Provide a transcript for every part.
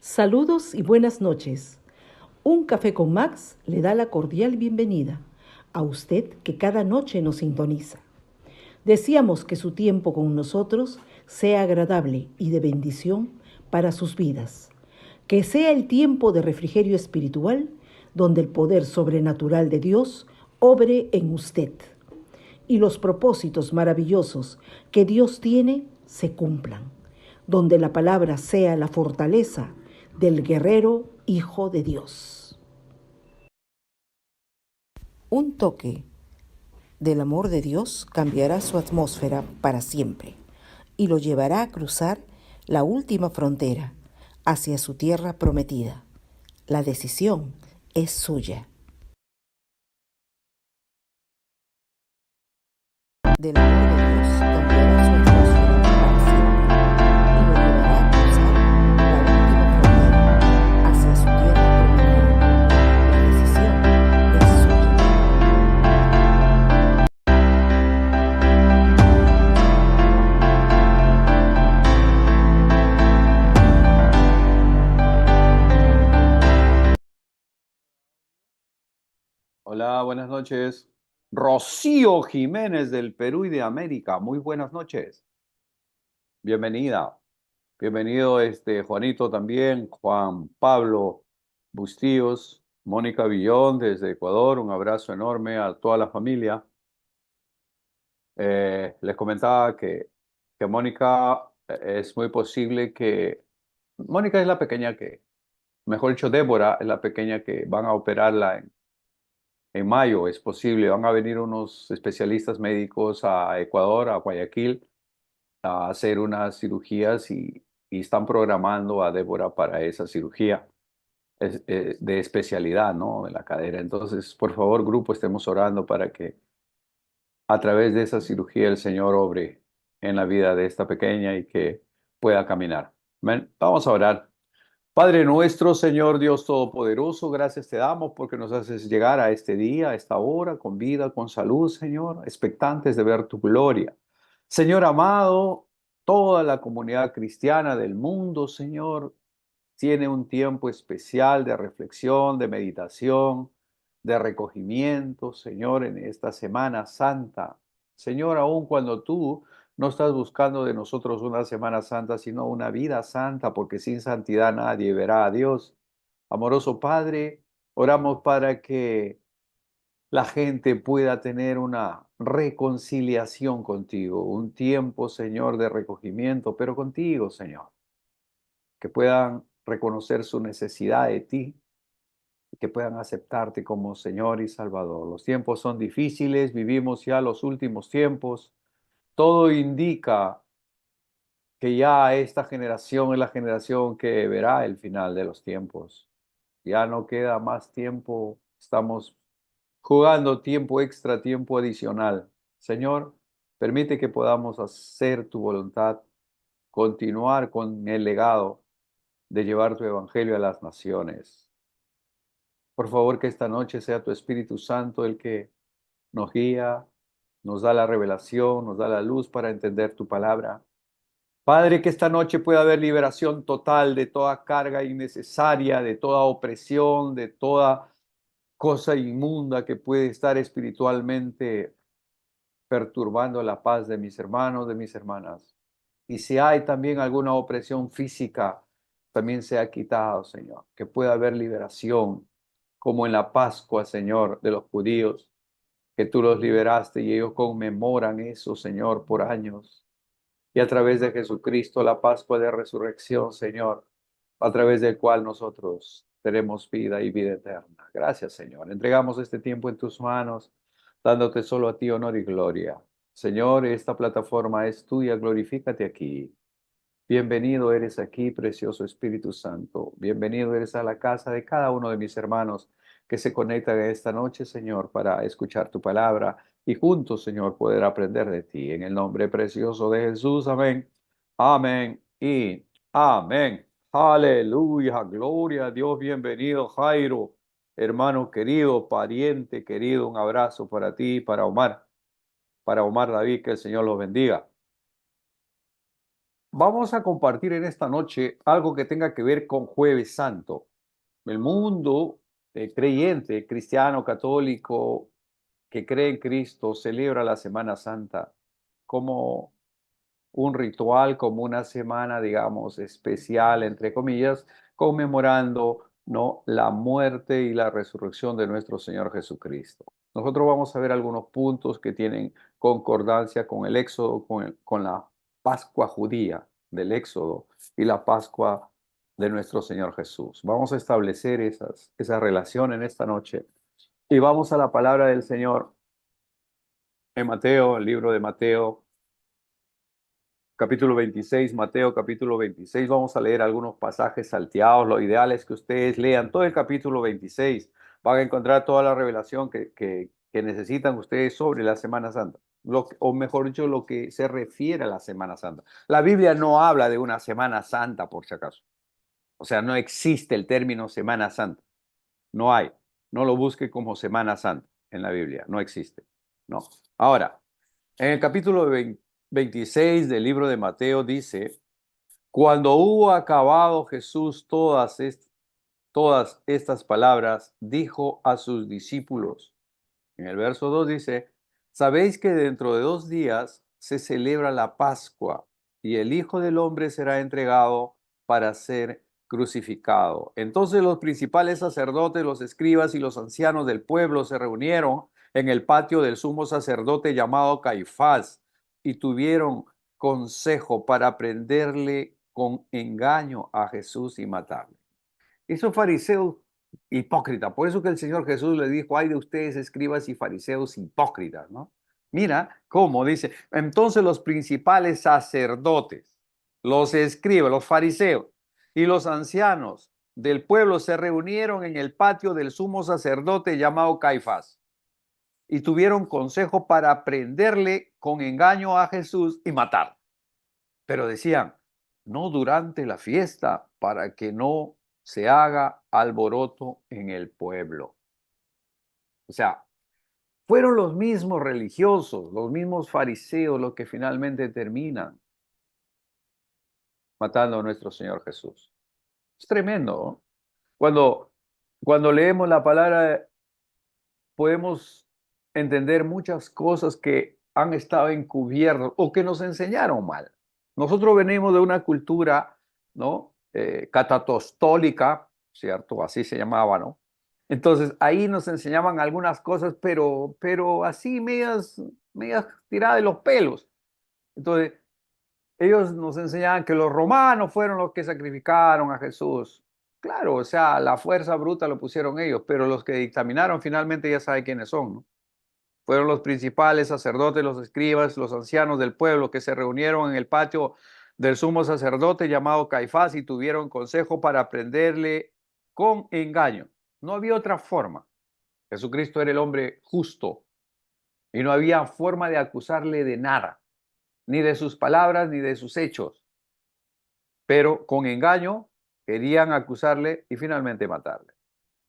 Saludos y buenas noches. Un café con Max le da la cordial bienvenida a usted que cada noche nos sintoniza. Deseamos que su tiempo con nosotros sea agradable y de bendición para sus vidas. Que sea el tiempo de refrigerio espiritual donde el poder sobrenatural de Dios obre en usted y los propósitos maravillosos que Dios tiene se cumplan, donde la palabra sea la fortaleza del guerrero Hijo de Dios. Un toque del amor de Dios cambiará su atmósfera para siempre y lo llevará a cruzar la última frontera hacia su tierra prometida. La decisión es suya. Del amor de Dios cambiará su atmósfera para siempre y lo llevará a cruzar la última frontera hacia su tierra prometida. La decisión es suya. Hola, buenas noches. Rocío Jiménez del Perú y de América. Muy buenas noches. Bienvenida. Bienvenido Juanito también, Juan Pablo Bustíos, Mónica Villón desde Ecuador. Un abrazo enorme a toda la familia. Les comentaba que Mónica es muy posible que... Mónica es la pequeña que, mejor dicho, Débora es la pequeña que van a operarla en mayo. Es posible, van a venir unos especialistas médicos a Ecuador, a Guayaquil, a hacer unas cirugías y están programando a Débora para esa cirugía de especialidad, ¿no? En la cadera. Entonces, por favor, grupo, estemos orando para que a través de esa cirugía el Señor obre en la vida de esta pequeña y que pueda caminar. Amén. Vamos a orar. Padre nuestro, Señor Dios Todopoderoso, gracias te damos porque nos haces llegar a este día, a esta hora, con vida, con salud, Señor, expectantes de ver tu gloria. Señor amado, toda la comunidad cristiana del mundo, Señor, tiene un tiempo especial de reflexión, de meditación, de recogimiento, Señor, en esta Semana Santa. Señor, aun cuando tú no estás buscando de nosotros una Semana Santa, sino una vida santa, porque sin santidad nadie verá a Dios. Amoroso Padre, oramos para que la gente pueda tener una reconciliación contigo, un tiempo, Señor, de recogimiento, pero contigo, Señor, que puedan reconocer su necesidad de ti y que puedan aceptarte como Señor y Salvador. Los tiempos son difíciles, vivimos ya los últimos tiempos. Todo indica que ya esta generación es la generación que verá el final de los tiempos. Ya no queda más tiempo, estamos jugando tiempo extra, tiempo adicional. Señor, permite que podamos hacer tu voluntad, continuar con el legado de llevar tu evangelio a las naciones. Por favor, que esta noche sea tu Espíritu Santo el que nos guía, nos da la revelación, nos da la luz para entender tu palabra. Padre, que esta noche pueda haber liberación total de toda carga innecesaria, de toda opresión, de toda cosa inmunda que puede estar espiritualmente perturbando la paz de mis hermanos, de mis hermanas. Y si hay también alguna opresión física, también sea quitado, Señor. Que pueda haber liberación, como en la Pascua, Señor, de los judíos, que tú los liberaste y ellos conmemoran eso, Señor, por años. Y a través de Jesucristo, la Pascua de resurrección, Señor, a través del cual nosotros tenemos vida y vida eterna. Gracias, Señor. Entregamos este tiempo en tus manos, dándote solo a ti honor y gloria. Señor, esta plataforma es tuya, glorifícate aquí. Bienvenido eres aquí, precioso Espíritu Santo. Bienvenido eres a la casa de cada uno de mis hermanos que se conectan esta noche, Señor, para escuchar tu palabra y juntos, Señor, poder aprender de ti. En el nombre precioso de Jesús, amén, amén y amén. Aleluya, gloria a Dios. Bienvenido, Jairo, hermano querido, pariente querido. Un abrazo para ti, para Omar David, que el Señor los bendiga. vamos a compartir en esta noche algo que tenga que ver con Jueves Santo. El mundo creyente, cristiano, católico, que cree en Cristo, celebra la Semana Santa como un ritual, como una semana, digamos, especial, entre comillas, conmemorando, ¿no?, la muerte y la resurrección de nuestro Señor Jesucristo. Nosotros vamos a ver algunos puntos que tienen concordancia con el Éxodo, con la Pascua judía del Éxodo y la Pascua de nuestro Señor Jesús. Vamos a establecer esa relación en esta noche y vamos a la palabra del Señor en Mateo, el libro de Mateo, capítulo 26, Mateo capítulo 26. Vamos a leer algunos pasajes salteados. Lo ideal es que ustedes lean todo el capítulo 26. Van a encontrar toda la revelación que necesitan ustedes sobre la Semana Santa. O mejor dicho, lo que se refiere a la Semana Santa. La Biblia no habla de una Semana Santa, por si acaso. O sea, no existe el término Semana Santa. No hay. No lo busque como Semana Santa en la Biblia. No existe. No. Ahora, en el capítulo 26 del libro de Mateo dice: cuando hubo acabado Jesús todas estas palabras, dijo a sus discípulos. En el verso 2 dice: sabéis que dentro de 2 días se celebra la Pascua y el Hijo del Hombre será entregado para ser crucificado. Entonces los principales sacerdotes, los escribas y los ancianos del pueblo se reunieron en el patio del sumo sacerdote llamado Caifás y tuvieron consejo para prenderle con engaño a Jesús y matarle. Esos fariseos hipócritas, por eso que el Señor Jesús le dijo: ay de ustedes, escribas y fariseos hipócritas, ¿no? Mira cómo dice: entonces los principales sacerdotes, los escribas, los fariseos y los ancianos del pueblo se reunieron en el patio del sumo sacerdote llamado Caifás y tuvieron consejo para prenderle con engaño a Jesús y matarlo. Pero decían: no durante la fiesta, para que no se haga alboroto en el pueblo. O sea, fueron los mismos religiosos, los mismos fariseos los que finalmente terminan matando a nuestro Señor Jesús. Es tremendo, ¿no? Cuando leemos la palabra podemos entender muchas cosas que han estado encubiertas o que nos enseñaron mal. Nosotros venimos de una cultura, ¿no?, catatostólica, ¿cierto? Así se llamaba, ¿no? Entonces ahí nos enseñaban algunas cosas, pero así medias tiradas de los pelos. Entonces ellos nos enseñaban que los romanos fueron los que sacrificaron a Jesús. Claro, o sea, la fuerza bruta lo pusieron ellos, pero los que dictaminaron finalmente ya sabe quiénes son, ¿no? Fueron los principales sacerdotes, los escribas, los ancianos del pueblo que se reunieron en el patio del sumo sacerdote llamado Caifás y tuvieron consejo para prenderle con engaño. No había otra forma. Jesucristo era el hombre justo y no había forma de acusarle de nada, ni de sus palabras ni de sus hechos. Pero con engaño querían acusarle y finalmente matarle.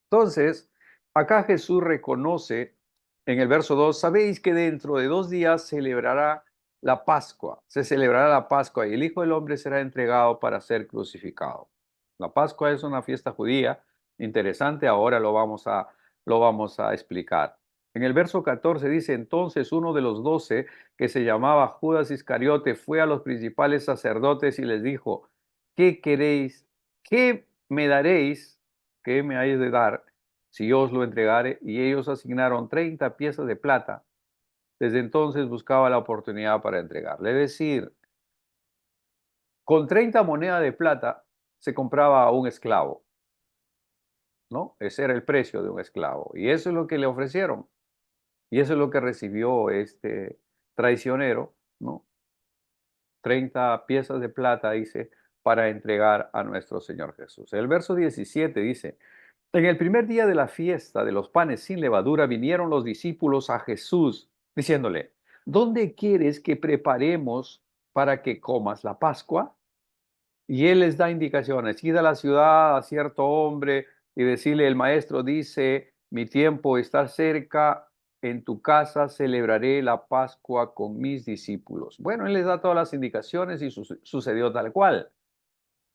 Entonces, acá Jesús reconoce en el verso 2: sabéis que dentro de 2 días celebrará la Pascua, se celebrará la Pascua y el Hijo del Hombre será entregado para ser crucificado. La Pascua es una fiesta judía interesante, ahora lo vamos a explicar. En el verso 14 dice: entonces uno de los 12, que se llamaba Judas Iscariote, fue a los principales sacerdotes y les dijo: ¿qué queréis? ¿Qué me daréis? ¿Qué me hayáis de dar si yo os lo entregare? Y ellos asignaron 30 piezas de plata. Desde entonces buscaba la oportunidad para entregarle. Es decir, con 30 monedas de plata se compraba a un esclavo, ¿no? Ese era el precio de un esclavo. Y eso es lo que le ofrecieron. Y eso es lo que recibió este traicionero, ¿no? 30 piezas de plata, dice, para entregar a nuestro Señor Jesús. El verso 17 dice: en el primer día de la fiesta de los panes sin levadura vinieron los discípulos a Jesús diciéndole: ¿dónde quieres que preparemos para que comas la Pascua? Y él les da indicaciones: id a la ciudad a cierto hombre y decirle: el maestro dice, mi tiempo está cerca, en tu casa celebraré la Pascua con mis discípulos. Bueno, él les da todas las indicaciones y sucedió tal cual.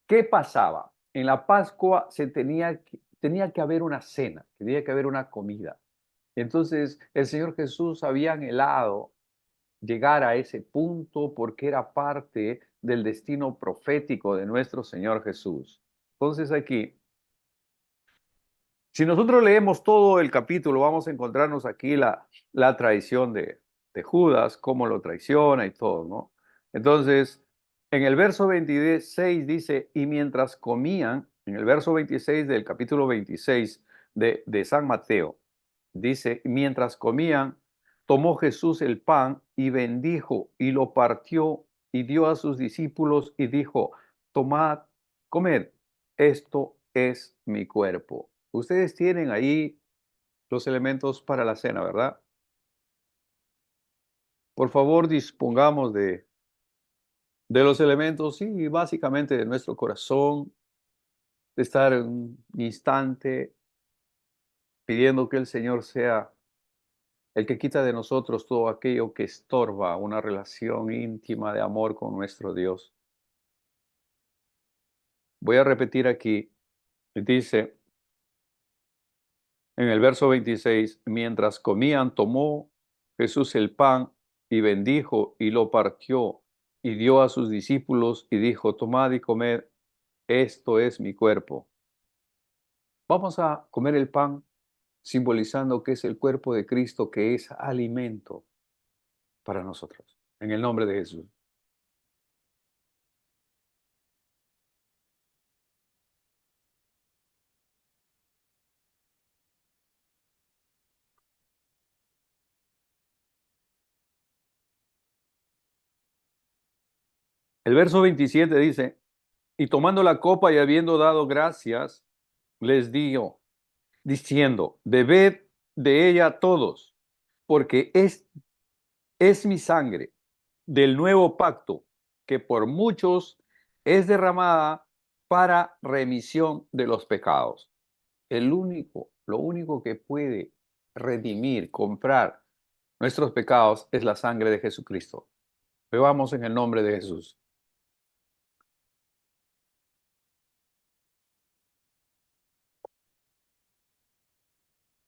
¿Qué pasaba? En la Pascua tenía que haber una cena, tenía que haber una comida. Entonces, el Señor Jesús había anhelado llegar a ese punto porque era parte del destino profético de nuestro Señor Jesús. Entonces aquí, si nosotros leemos todo el capítulo, vamos a encontrarnos aquí la traición de Judas, cómo lo traiciona y todo, ¿no? Entonces, en el verso 26 dice, y mientras comían, en el verso 26 del capítulo 26 de San Mateo, dice, mientras comían, tomó Jesús el pan y bendijo y lo partió y dio a sus discípulos y dijo, tomad, comed, esto es mi cuerpo. Ustedes tienen ahí los elementos para la cena, ¿verdad? Por favor, dispongamos de los elementos, sí, básicamente de nuestro corazón, de estar en un instante pidiendo que el Señor sea el que quita de nosotros todo aquello que estorba una relación íntima de amor con nuestro Dios. Voy a repetir aquí, dice en el verso 26, mientras comían, tomó Jesús el pan y bendijo y lo partió y dio a sus discípulos y dijo, tomad y comed, esto es mi cuerpo. Vamos a comer el pan simbolizando que es el cuerpo de Cristo, que es alimento para nosotros. En el nombre de Jesús. El verso 27 dice, y tomando la copa y habiendo dado gracias, les dio, diciendo, bebed de ella todos, porque es mi sangre del nuevo pacto, que por muchos es derramada para remisión de los pecados. Lo único que puede redimir, comprar nuestros pecados es la sangre de Jesucristo. Bebamos en el nombre de Jesús.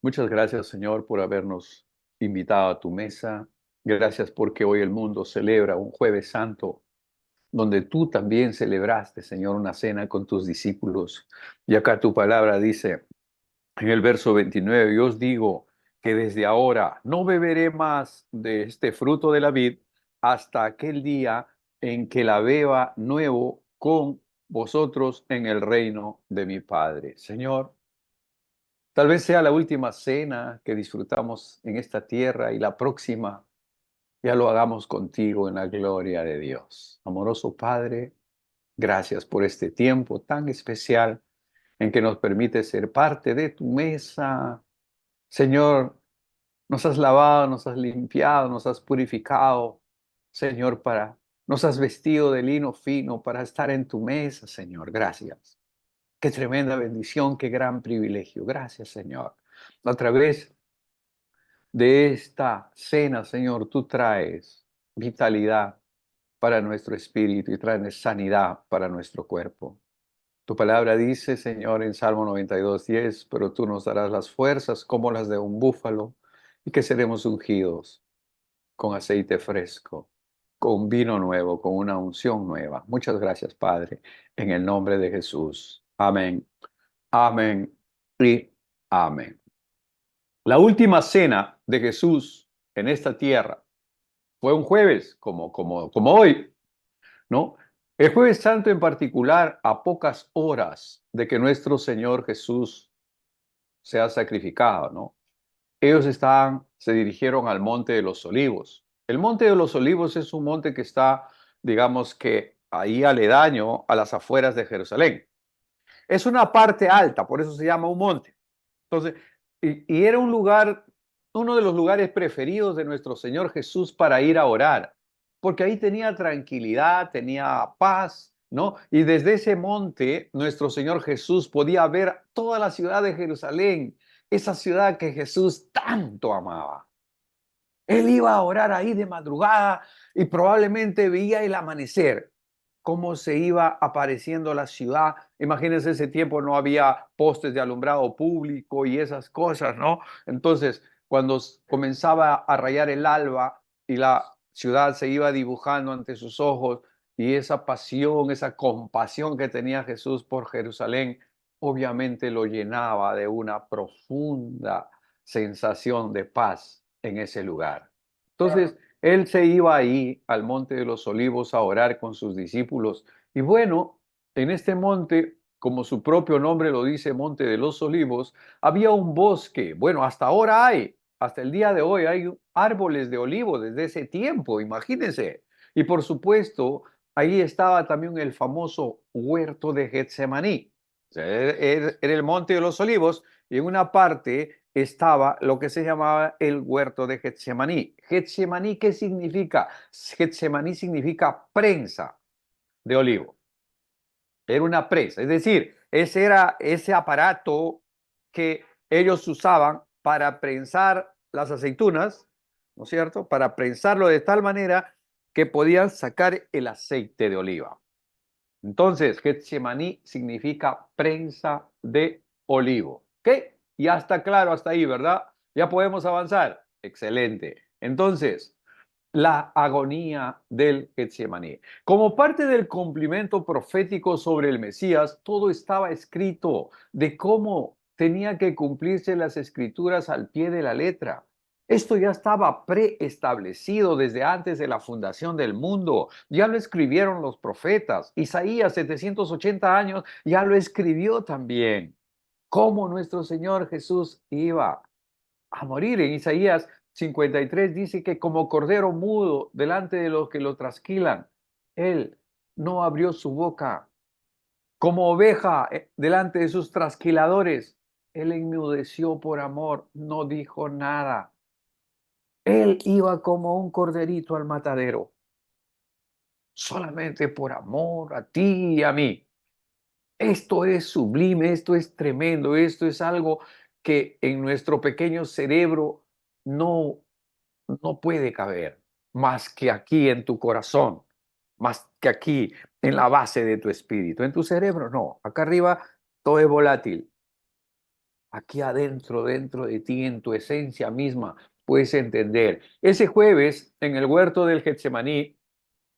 Muchas gracias, Señor, por habernos invitado a tu mesa. Gracias porque hoy el mundo celebra un Jueves Santo, donde tú también celebraste, Señor, una cena con tus discípulos. Y acá tu palabra dice en el verso 29, yo os digo que desde ahora no beberé más de este fruto de la vid hasta aquel día en que la beba nuevo con vosotros en el reino de mi Padre. Señor, tal vez sea la última cena que disfrutamos en esta tierra y la próxima ya lo hagamos contigo en la gloria de Dios. Amoroso Padre, gracias por este tiempo tan especial en que nos permite ser parte de tu mesa. Señor, nos has lavado, nos has limpiado, nos has purificado, Señor, nos has vestido de lino fino para estar en tu mesa, Señor. Gracias. Qué tremenda bendición, qué gran privilegio. Gracias, Señor. A través de esta cena, Señor, tú traes vitalidad para nuestro espíritu y traes sanidad para nuestro cuerpo. Tu palabra dice, Señor, en Salmo 92:10, pero tú nos darás las fuerzas como las de un búfalo y que seremos ungidos con aceite fresco, con vino nuevo, con una unción nueva. Muchas gracias, Padre, en el nombre de Jesús. Amén, amén y amén. La última cena de Jesús en esta tierra fue un jueves, como hoy, ¿no? El Jueves Santo en particular, a pocas horas de que nuestro Señor Jesús sea sacrificado, ¿no? Ellos se dirigieron al Monte de los Olivos. El Monte de los Olivos es un monte que está, digamos que ahí aledaño a las afueras de Jerusalén. Es una parte alta, por eso se llama un monte. Entonces, y era un lugar, uno de los lugares preferidos de nuestro Señor Jesús para ir a orar, porque ahí tenía tranquilidad, tenía paz, ¿no? Y desde ese monte, nuestro Señor Jesús podía ver toda la ciudad de Jerusalén, esa ciudad que Jesús tanto amaba. Él iba a orar ahí de madrugada y probablemente veía el amanecer, cómo se iba apareciendo la ciudad. Imagínense, ese tiempo no había postes de alumbrado público y esas cosas, ¿no? Entonces, cuando comenzaba a rayar el alba y la ciudad se iba dibujando ante sus ojos, y esa pasión, esa compasión que tenía Jesús por Jerusalén, obviamente lo llenaba de una profunda sensación de paz en ese lugar. Entonces, él se iba ahí al Monte de los Olivos a orar con sus discípulos. Y bueno, en este monte, como su propio nombre lo dice, Monte de los Olivos, había un bosque. Bueno, hasta ahora hay, hasta el día de hoy hay árboles de olivo desde ese tiempo, imagínense. Y por supuesto, ahí estaba también el famoso huerto de Getsemaní. O sea, era el Monte de los Olivos y en una parte estaba lo que se llamaba el huerto de Getsemaní. Getsemaní, ¿qué significa? Getsemaní significa prensa de olivo. Era una prensa, es decir, ese era ese aparato que ellos usaban para prensar las aceitunas, ¿no es cierto? Para prensarlo de tal manera que podían sacar el aceite de oliva. Entonces, Getsemaní significa prensa de olivo. ¿Ok? Ya está claro hasta ahí, ¿verdad? Ya podemos avanzar. Excelente. Entonces, la agonía del Getsemaní. Como parte del cumplimiento profético sobre el Mesías, todo estaba escrito de cómo tenía que cumplirse las escrituras al pie de la letra. Esto ya estaba preestablecido desde antes de la fundación del mundo. Ya lo escribieron los profetas. Isaías, 780 años, ya lo escribió también. Cómo nuestro Señor Jesús iba a morir. En Isaías 53 dice que como cordero mudo delante de los que lo trasquilan, él no abrió su boca. Como oveja delante de sus trasquiladores, él enmudeció por amor, no dijo nada. Él iba como un corderito al matadero, solamente por amor a ti y a mí. Esto es sublime, esto es tremendo, esto es algo que en nuestro pequeño cerebro no, no puede caber, más que aquí en tu corazón, más que aquí en la base de tu espíritu. En tu cerebro no, acá arriba todo es volátil. Aquí adentro, dentro de ti, en tu esencia misma, puedes entender. Ese jueves, en el huerto del Getsemaní,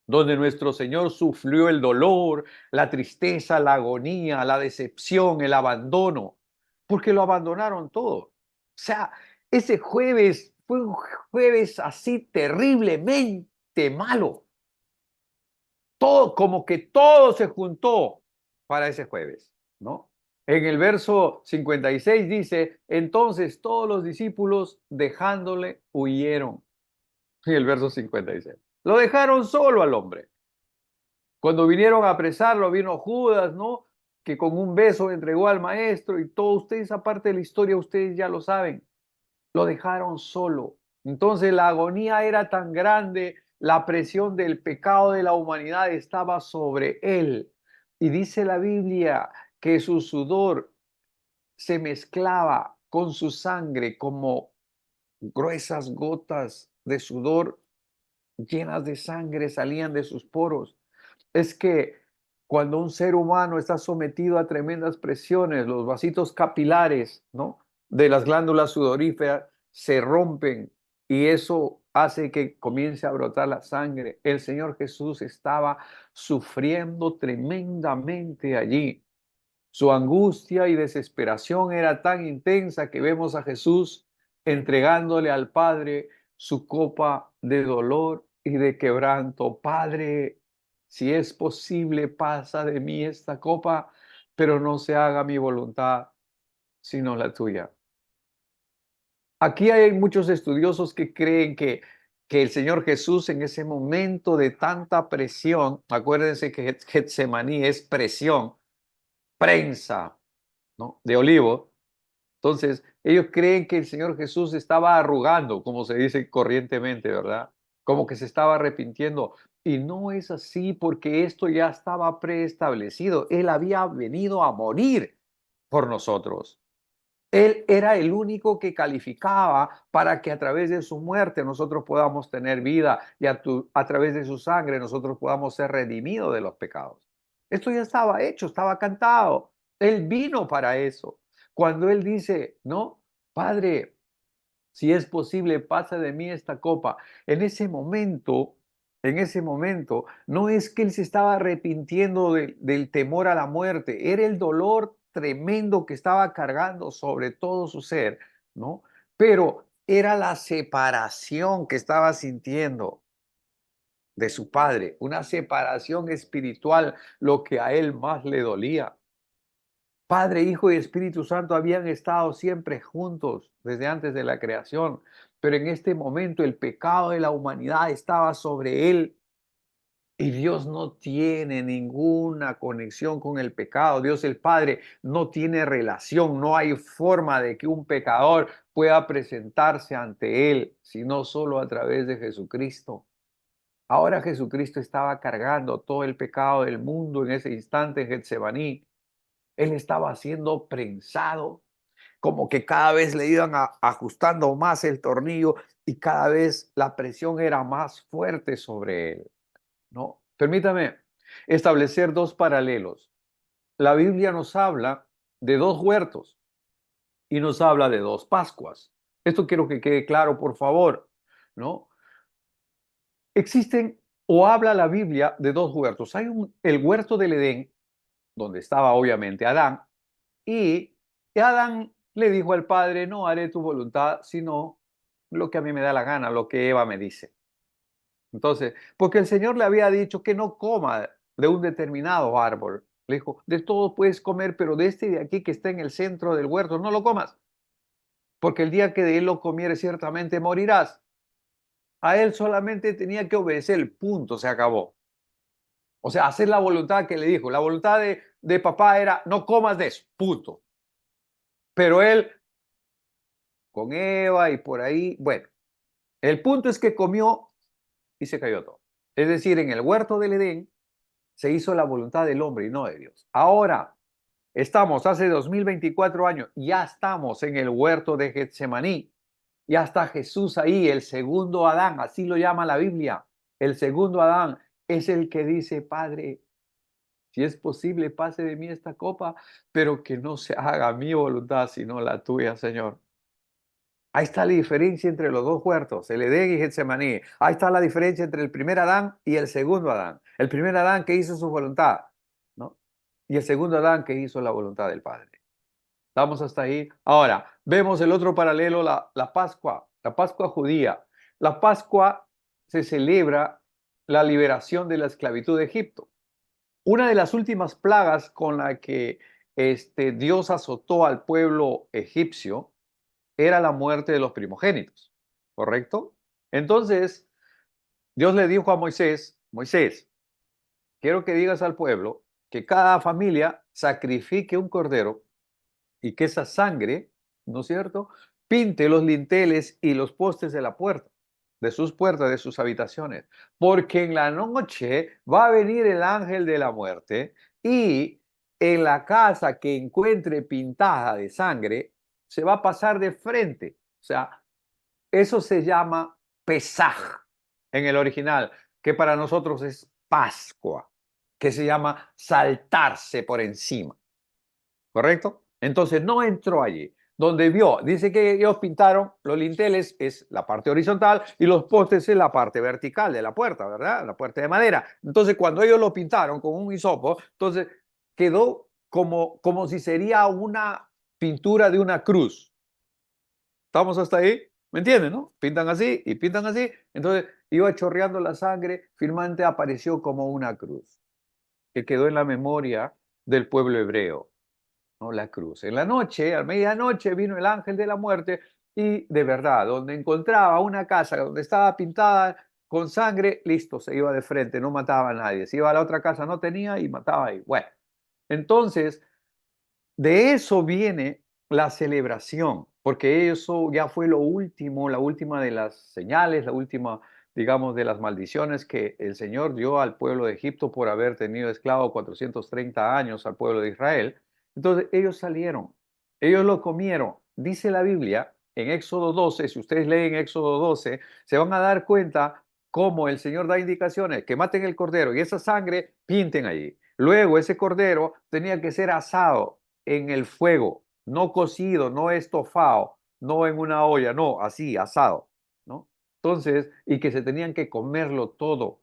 donde nuestro Señor sufrió el dolor, la tristeza, la agonía, la decepción, el abandono, porque lo abandonaron todo. O sea, ese jueves fue un jueves así terriblemente malo. Todo, como que todo se juntó para ese jueves, ¿no? En el verso 56 dice, entonces todos los discípulos dejándole huyeron. En el verso 56. Lo dejaron solo al hombre. Cuando vinieron a apresarlo, vino Judas, ¿no? Que con un beso entregó al maestro y todo. Ustedes, esa parte de la historia, ustedes ya lo saben. Lo dejaron solo. Entonces la agonía era tan grande, la presión del pecado de la humanidad estaba sobre él. Y dice la Biblia que su sudor se mezclaba con su sangre como gruesas gotas de sudor llenas de sangre salían de sus poros. Es que cuando un ser humano está sometido a tremendas presiones, los vasitos capilares, ¿no?, de las glándulas sudoríferas se rompen y eso hace que comience a brotar la sangre. El Señor Jesús estaba sufriendo tremendamente allí. Su angustia y desesperación era tan intensa que vemos a Jesús entregándole al Padre su copa de dolor y de quebranto. Padre, si es posible, pasa de mí esta copa, pero no se haga mi voluntad, sino la tuya. Aquí hay muchos estudiosos que creen que el Señor Jesús en ese momento de tanta presión, acuérdense que Getsemaní es presión, prensa, ¿no?, de olivo. Entonces, ellos creen que el Señor Jesús estaba arrugando, como se dice corrientemente, ¿verdad? Como que se estaba arrepintiendo. Y no es así porque esto ya estaba preestablecido. Él había venido a morir por nosotros. Él era el único que calificaba para que a través de su muerte nosotros podamos tener vida y a través de su sangre nosotros podamos ser redimidos de los pecados. Esto ya estaba hecho, estaba cantado. Él vino para eso. Cuando Él dice, no, Padre, si es posible, pasa de mí esta copa. En ese momento, no es que él se estaba arrepintiendo del temor a la muerte, era el dolor tremendo que estaba cargando sobre todo su ser, ¿no? Pero era la separación que estaba sintiendo de su padre, una separación espiritual, lo que a él más le dolía. Padre, Hijo y Espíritu Santo habían estado siempre juntos desde antes de la creación, pero en este momento el pecado de la humanidad estaba sobre él y Dios no tiene ninguna conexión con el pecado. Dios el Padre no tiene relación, no hay forma de que un pecador pueda presentarse ante él, sino solo a través de Jesucristo. Ahora Jesucristo estaba cargando todo el pecado del mundo en ese instante en Getsemaní. Él estaba siendo prensado, como que cada vez le iban ajustando más el tornillo y cada vez la presión era más fuerte sobre él, ¿no? Permítame establecer dos paralelos. La Biblia nos habla de dos huertos y nos habla de dos Pascuas. Esto quiero que quede claro, por favor, ¿no? Existen o habla la Biblia de dos huertos. Hay el huerto del Edén, donde estaba obviamente Adán, y Adán le dijo al Padre, no haré tu voluntad, sino lo que a mí me da la gana, lo que Eva me dice. Entonces, porque el Señor le había dicho que no coma de un determinado árbol. Le dijo, de todo puedes comer, pero de este de aquí que está en el centro del huerto, no lo comas, porque el día que de él lo comieres ciertamente morirás. A él solamente tenía que obedecer, el punto, se acabó. O sea, hacer la voluntad que le dijo. La voluntad de papá era, no comas de eso, punto. Pero él, con Eva y por ahí, bueno, el punto es que comió y se cayó todo. Es decir, en el huerto del Edén se hizo la voluntad del hombre y no de Dios. Ahora, estamos hace 2024 años, ya estamos en el huerto de Getsemaní. Ya está Jesús ahí, el segundo Adán, así lo llama la Biblia. El segundo Adán es el que dice, Padre, si es posible, pase de mí esta copa, pero que no se haga mi voluntad, sino la tuya, Señor. Ahí está la diferencia entre los dos huertos, el Edén y Getsemaní. Ahí está la diferencia entre el primer Adán y el segundo Adán. El primer Adán que hizo su voluntad, ¿no? Y el segundo Adán que hizo la voluntad del Padre. Estamos hasta ahí. Ahora, vemos el otro paralelo, la Pascua judía. La Pascua se celebra la liberación de la esclavitud de Egipto. Una de las últimas plagas con la que Dios azotó al pueblo egipcio era la muerte de los primogénitos, ¿correcto? Entonces, Dios le dijo a Moisés, Moisés, quiero que digas al pueblo que cada familia sacrifique un cordero y que esa sangre, ¿no es cierto?, pinte los linteles y los postes de la puerta, de sus puertas, de sus habitaciones, porque en la noche va a venir el ángel de la muerte y en la casa que encuentre pintada de sangre, se va a pasar de frente. O sea, eso se llama Pesaj en el original, que para nosotros es Pascua, que se llama saltarse por encima. ¿Correcto? Entonces no entró allí. Donde vio, dice que ellos pintaron los linteles, es la parte horizontal, y los postes es la parte vertical de la puerta, ¿verdad? La puerta de madera. Entonces, cuando ellos lo pintaron con un hisopo, entonces quedó como si sería una pintura de una cruz. ¿Estamos hasta ahí? ¿Me entienden, no? Pintan así y pintan así. Entonces iba chorreando la sangre, finalmente apareció como una cruz, que quedó en la memoria del pueblo hebreo. ¿No? La cruz. En la noche, a medianoche, vino el ángel de la muerte y de verdad, donde encontraba una casa donde estaba pintada con sangre, listo, se iba de frente, no mataba a nadie. Se iba a la otra casa, no tenía y mataba ahí. Bueno, entonces, de eso viene la celebración, porque eso ya fue lo último, la última de las señales, la última, digamos, de las maldiciones que el Señor dio al pueblo de Egipto por haber tenido esclavo 430 años al pueblo de Israel. Entonces ellos salieron. Ellos lo comieron. Dice la Biblia en Éxodo 12, si ustedes leen Éxodo 12, se van a dar cuenta cómo el Señor da indicaciones, que maten el cordero y esa sangre pinten allí. Luego ese cordero tenía que ser asado en el fuego, no cocido, no estofado, no en una olla, no, así, asado, ¿no? Entonces, y que se tenían que comerlo todo,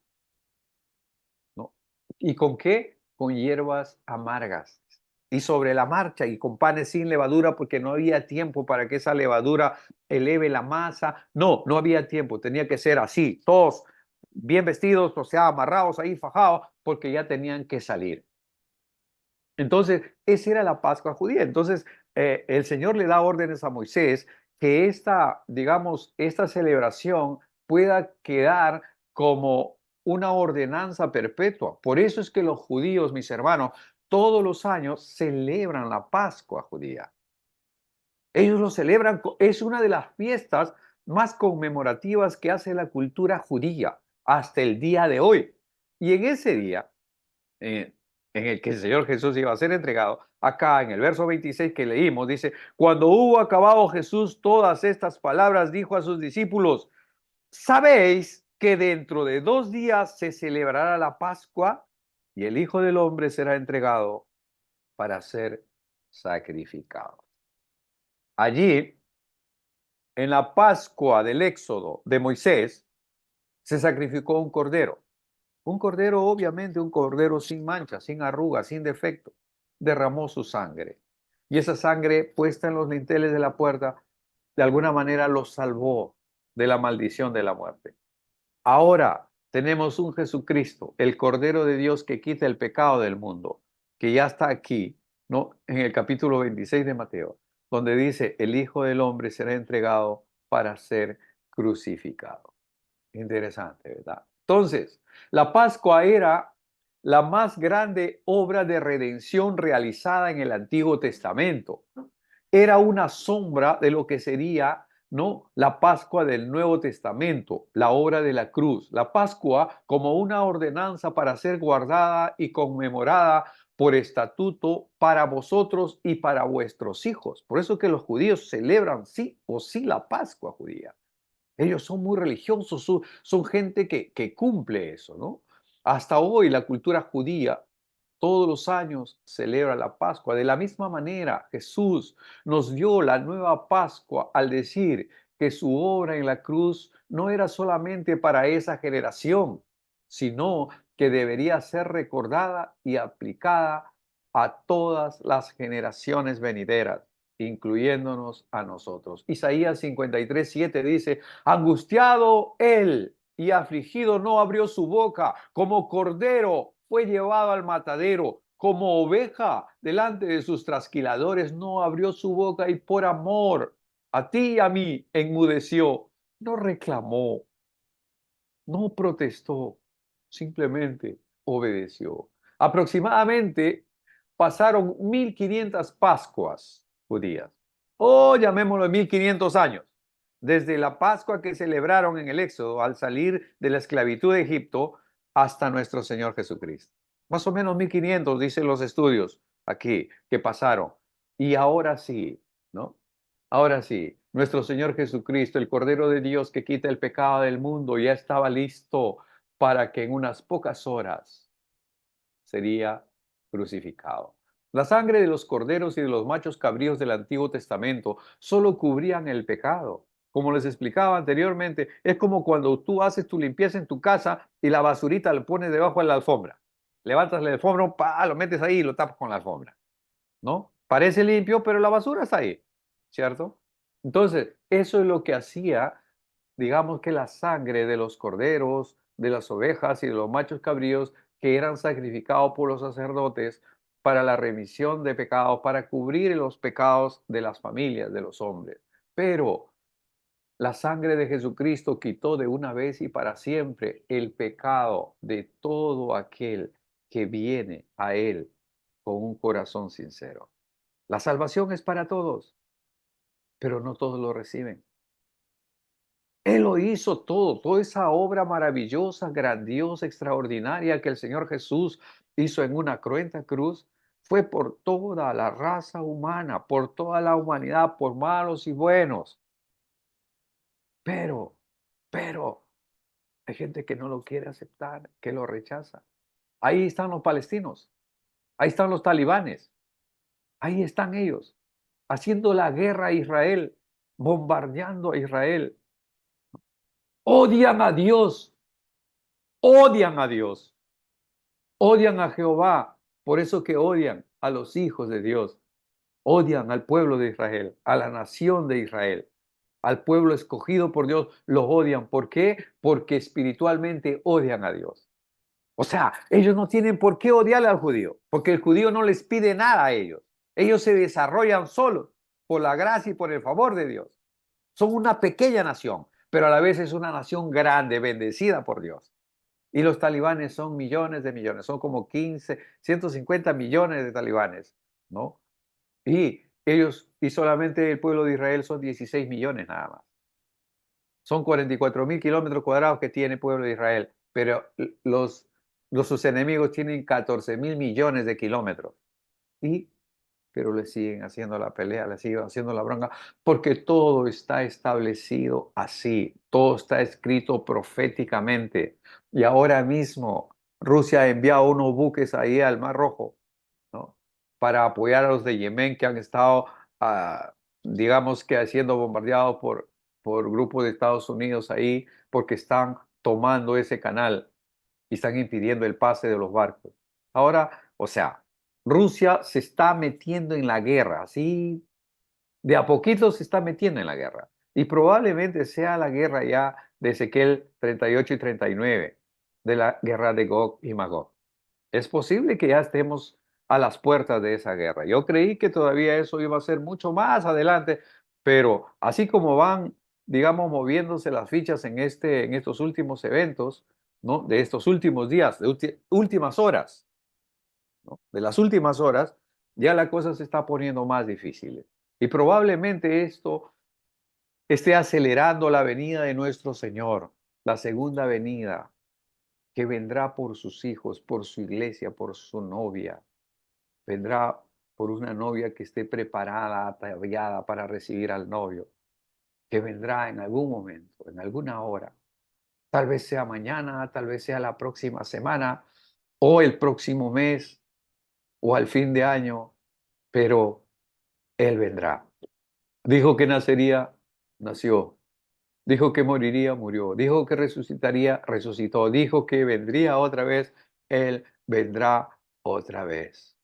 ¿no? ¿Y con qué? Con hierbas amargas. Y sobre la marcha y con panes sin levadura, porque no había tiempo para que esa levadura eleve la masa. No, no había tiempo, tenía que ser así, todos bien vestidos, o sea, amarrados ahí, fajados, porque ya tenían que salir. Entonces, esa era la Pascua judía. Entonces, el Señor le da órdenes a Moisés que esta, digamos, esta celebración pueda quedar como una ordenanza perpetua. Por eso es que los judíos, mis hermanos, todos los años celebran la Pascua judía. Ellos lo celebran, es una de las fiestas más conmemorativas que hace la cultura judía hasta el día de hoy. Y en ese día, eh, en el que el Señor Jesús iba a ser entregado, acá en el verso 26 que leímos, dice, cuando hubo acabado Jesús todas estas palabras, dijo a sus discípulos, ¿sabéis que dentro de 2 días se celebrará la Pascua y el Hijo del Hombre será entregado para ser sacrificado? Allí, en la Pascua del Éxodo de Moisés, se sacrificó un cordero. Un cordero, obviamente, un cordero sin mancha, sin arrugas, sin defecto. Derramó su sangre. Y esa sangre puesta en los linteles de la puerta, de alguna manera los salvó de la maldición de la muerte. Ahora tenemos un Jesucristo, el Cordero de Dios que quita el pecado del mundo, que ya está aquí, ¿no? En el capítulo 26 de Mateo, donde dice, el Hijo del Hombre será entregado para ser crucificado. Interesante, ¿verdad? Entonces, la Pascua era la más grande obra de redención realizada en el Antiguo Testamento. Era una sombra de lo que sería, ¿no? La Pascua del Nuevo Testamento, la obra de la cruz. La Pascua como una ordenanza para ser guardada y conmemorada por estatuto para vosotros y para vuestros hijos. Por eso que los judíos celebran sí o sí la Pascua judía. Ellos son muy religiosos, son gente que cumple eso, ¿no? Hasta hoy la cultura judía todos los años celebra la Pascua. De la misma manera, Jesús nos dio la nueva Pascua al decir que su obra en la cruz no era solamente para esa generación, sino que debería ser recordada y aplicada a todas las generaciones venideras, incluyéndonos a nosotros. Isaías 53:7 dice, angustiado él y afligido no abrió su boca, como cordero fue llevado al matadero, como oveja delante de sus trasquiladores no abrió su boca y por amor a ti y a mí enmudeció, no reclamó, no protestó, simplemente obedeció. Aproximadamente pasaron 1500 Pascuas judías, o llamémoslo 1500 años, desde la Pascua que celebraron en el Éxodo al salir de la esclavitud de Egipto hasta nuestro Señor Jesucristo. Más o menos 1500, dicen los estudios aquí, que pasaron. Y ahora sí, ¿no? Ahora sí, nuestro Señor Jesucristo, el Cordero de Dios que quita el pecado del mundo, ya estaba listo para que en unas pocas horas sería crucificado. La sangre de los corderos y de los machos cabríos del Antiguo Testamento solo cubrían el pecado. Como les explicaba anteriormente, es como cuando tú haces tu limpieza en tu casa y la basurita la pones debajo de la alfombra. Levantas la alfombra, lo metes ahí y lo tapas con la alfombra, ¿no? Parece limpio, pero la basura está ahí, ¿cierto? Entonces, eso es lo que hacía, digamos que la sangre de los corderos, de las ovejas y de los machos cabríos que eran sacrificados por los sacerdotes para la remisión de pecados, para cubrir los pecados de las familias, de los hombres. Pero la sangre de Jesucristo quitó de una vez y para siempre el pecado de todo aquel que viene a Él con un corazón sincero. La salvación es para todos, pero no todos lo reciben. Él lo hizo todo, toda esa obra maravillosa, grandiosa, extraordinaria que el Señor Jesús hizo en una cruenta cruz, fue por toda la raza humana, por toda la humanidad, por malos y buenos. Pero, hay gente que no lo quiere aceptar, que lo rechaza. Ahí están los palestinos, ahí están los talibanes, ahí están ellos, haciendo la guerra a Israel, bombardeando a Israel. Odian a Dios, odian a Dios, odian a Jehová. Por eso que odian a los hijos de Dios, odian al pueblo de Israel, a la nación de Israel, al pueblo escogido por Dios, los odian. ¿Por qué? Porque espiritualmente odian a Dios. O sea, ellos no tienen por qué odiarle al judío, porque el judío no les pide nada a ellos. Ellos se desarrollan solos por la gracia y por el favor de Dios. Son una pequeña nación, pero a la vez es una nación grande, bendecida por Dios. Y los talibanes son millones de millones, son como 15, 150 millones de talibanes, ¿no? Y ellos, y solamente el pueblo de Israel son 16 millones nada más. Son 44.000 kilómetros cuadrados que tiene el pueblo de Israel, pero sus enemigos tienen 14.000 millones de kilómetros. Y, pero le siguen haciendo la pelea, le siguen haciendo la bronca, porque todo está establecido así, todo está escrito proféticamente. Y ahora mismo Rusia ha enviado unos buques ahí al Mar Rojo, ¿no? Para apoyar a los de Yemen que han estado, digamos que siendo bombardeados por grupos de Estados Unidos ahí, porque están tomando ese canal y están impidiendo el pase de los barcos. Ahora, o sea, Rusia se está metiendo en la guerra, así de a poquito se está metiendo en la guerra. Y probablemente sea la guerra ya de Ezequiel 38 y 39, de la guerra de Gog y Magog. Es posible que ya estemos a las puertas de esa guerra. Yo creí que todavía eso iba a ser mucho más adelante, pero así como van, digamos, moviéndose las fichas en estos últimos eventos, ¿no? De estos últimos días, de últimas horas, ¿no? De las últimas horas, ya la cosa se está poniendo más difícil. Y probablemente esto esté acelerando la venida de nuestro Señor, la segunda venida, que vendrá por sus hijos, por su iglesia, por su novia. Vendrá por una novia que esté preparada, ataviada para recibir al novio, que vendrá en algún momento, en alguna hora. Tal vez sea mañana, tal vez sea la próxima semana, o el próximo mes, o al fin de año, pero Él vendrá. Dijo que nacería, nació. Dijo que moriría, murió. Dijo que resucitaría, resucitó. Dijo que vendría otra vez, Él vendrá otra vez.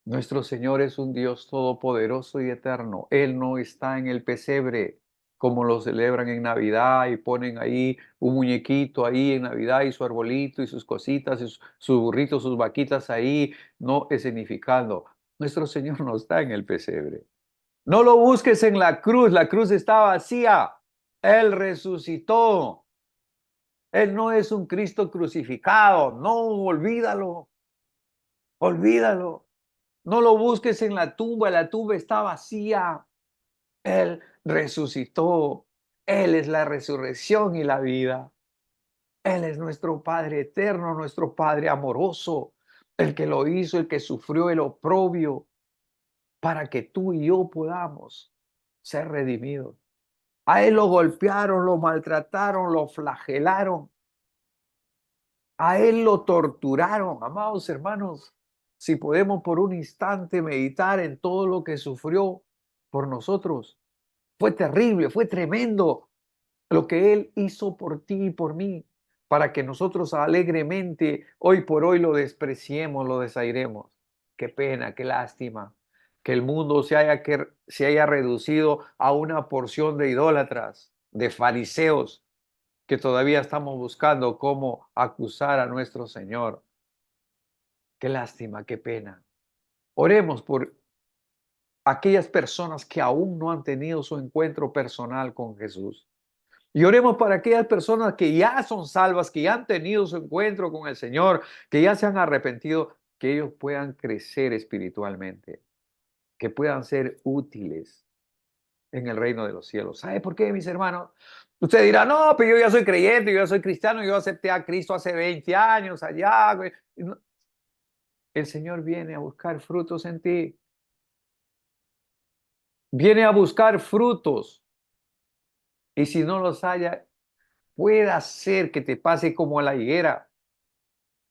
Nuestro Señor es un Dios todopoderoso y eterno. Él no está en el pesebre como lo celebran en Navidad y ponen ahí un muñequito ahí en Navidad y su arbolito y sus cositas, y su burrito, sus vaquitas ahí, no escenificando. Nuestro Señor no está en el pesebre. No lo busques en la cruz está vacía. Él resucitó. Él no es un Cristo crucificado. No, olvídalo, olvídalo. No lo busques en la tumba está vacía. Él resucitó. Él es la resurrección y la vida. Él es nuestro Padre eterno, nuestro Padre amoroso, el que lo hizo, el que sufrió el oprobio para que tú y yo podamos ser redimidos. A él lo golpearon, lo maltrataron, lo flagelaron. A él lo torturaron, amados hermanos. Si podemos por un instante meditar en todo lo que sufrió por nosotros, fue terrible, fue tremendo lo que Él hizo por ti y por mí, para que nosotros alegremente hoy por hoy lo despreciemos, lo desairemos. Qué pena, qué lástima que el mundo se haya reducido a una porción de idólatras, de fariseos, que todavía estamos buscando cómo acusar a nuestro Señor. Qué lástima, qué pena. Oremos por aquellas personas que aún no han tenido su encuentro personal con Jesús. Y oremos para aquellas personas que ya son salvas, que ya han tenido su encuentro con el Señor, que ya se han arrepentido, que ellos puedan crecer espiritualmente, que puedan ser útiles en el reino de los cielos. ¿Sabe por qué, mis hermanos? Usted dirá, no, pero yo ya soy creyente, yo ya soy cristiano, yo acepté a Cristo hace 20 años allá. El Señor viene a buscar frutos en ti. Viene a buscar frutos. Y si no los haya, puede ser que te pase como a la higuera.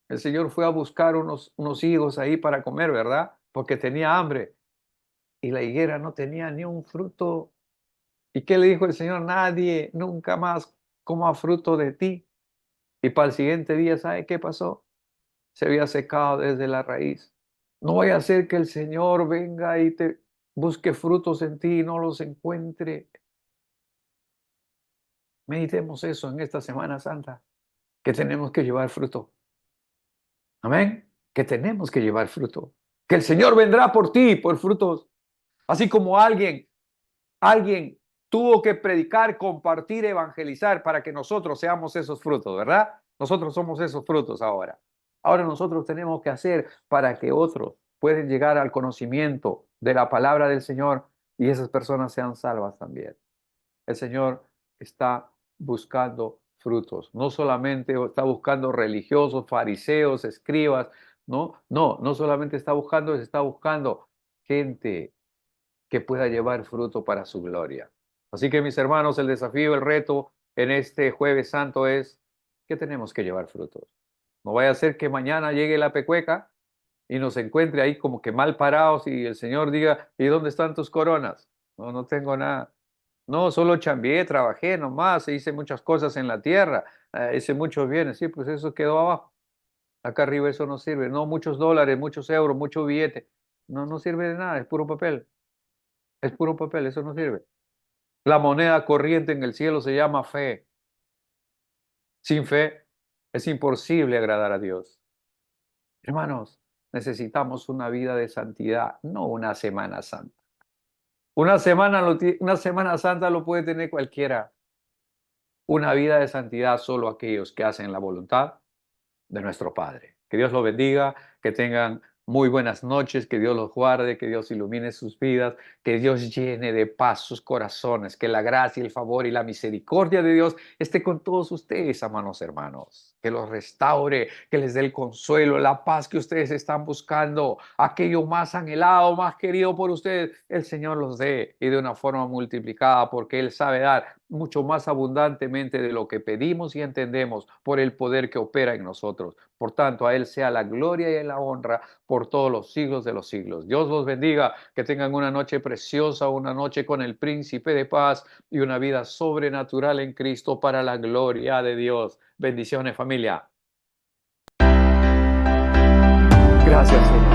El Señor fue a buscar unos higos ahí para comer, ¿verdad? Porque tenía hambre. Y la higuera no tenía ni un fruto. ¿Y qué le dijo el Señor? Nadie nunca más coma fruto de ti. Y para el siguiente día, ¿sabe qué pasó? Se había secado desde la raíz. No vaya a ser que el Señor venga y te busque frutos en ti y no los encuentre. Meditemos eso en esta Semana Santa, que tenemos que llevar fruto. Amén. Que tenemos que llevar fruto. Que el Señor vendrá por ti, por frutos. Así como alguien tuvo que predicar, compartir, evangelizar para que nosotros seamos esos frutos, ¿verdad? Nosotros somos esos frutos ahora. Ahora nosotros tenemos que hacer para que otros puedan llegar al conocimiento de la palabra del Señor y esas personas sean salvas también. El Señor está buscando frutos, no solamente está buscando religiosos, fariseos, escribas, no solamente está buscando gente que pueda llevar fruto para su gloria. Así que mis hermanos, el desafío, el reto en este jueves santo es que tenemos que llevar frutos. No vaya a ser que mañana llegue la pecueca y nos encuentre ahí como que mal parados y el Señor diga, ¿y dónde están tus coronas? No, no tengo nada. No, solo chambeé, trabajé nomás, hice muchas cosas en la tierra, hice muchos bienes. Sí, pues eso quedó abajo. Acá arriba eso no sirve. No, muchos dólares, muchos euros, mucho billete. No, no sirve de nada, es puro papel. Es puro papel, eso no sirve. La moneda corriente en el cielo se llama fe. Sin fe es imposible agradar a Dios. Hermanos, necesitamos una vida de santidad, no una Semana Santa. Una Semana Santa lo puede tener cualquiera. Una vida de santidad solo aquellos que hacen la voluntad de nuestro Padre. Que Dios los bendiga, que tengan muy buenas noches, que Dios los guarde, que Dios ilumine sus vidas, que Dios llene de paz sus corazones, que la gracia, el favor y la misericordia de Dios esté con todos ustedes, amados hermanos, que los restaure, que les dé el consuelo, la paz que ustedes están buscando, aquello más anhelado, más querido por ustedes, el Señor los dé y de una forma multiplicada, porque Él sabe dar mucho más abundantemente de lo que pedimos y entendemos por el poder que opera en nosotros. Por tanto, a Él sea la gloria y la honra por todos los siglos de los siglos. Dios los bendiga, que tengan una noche preciosa, una noche con el Príncipe de Paz y una vida sobrenatural en Cristo para la gloria de Dios. Bendiciones, familia. Gracias, Señor.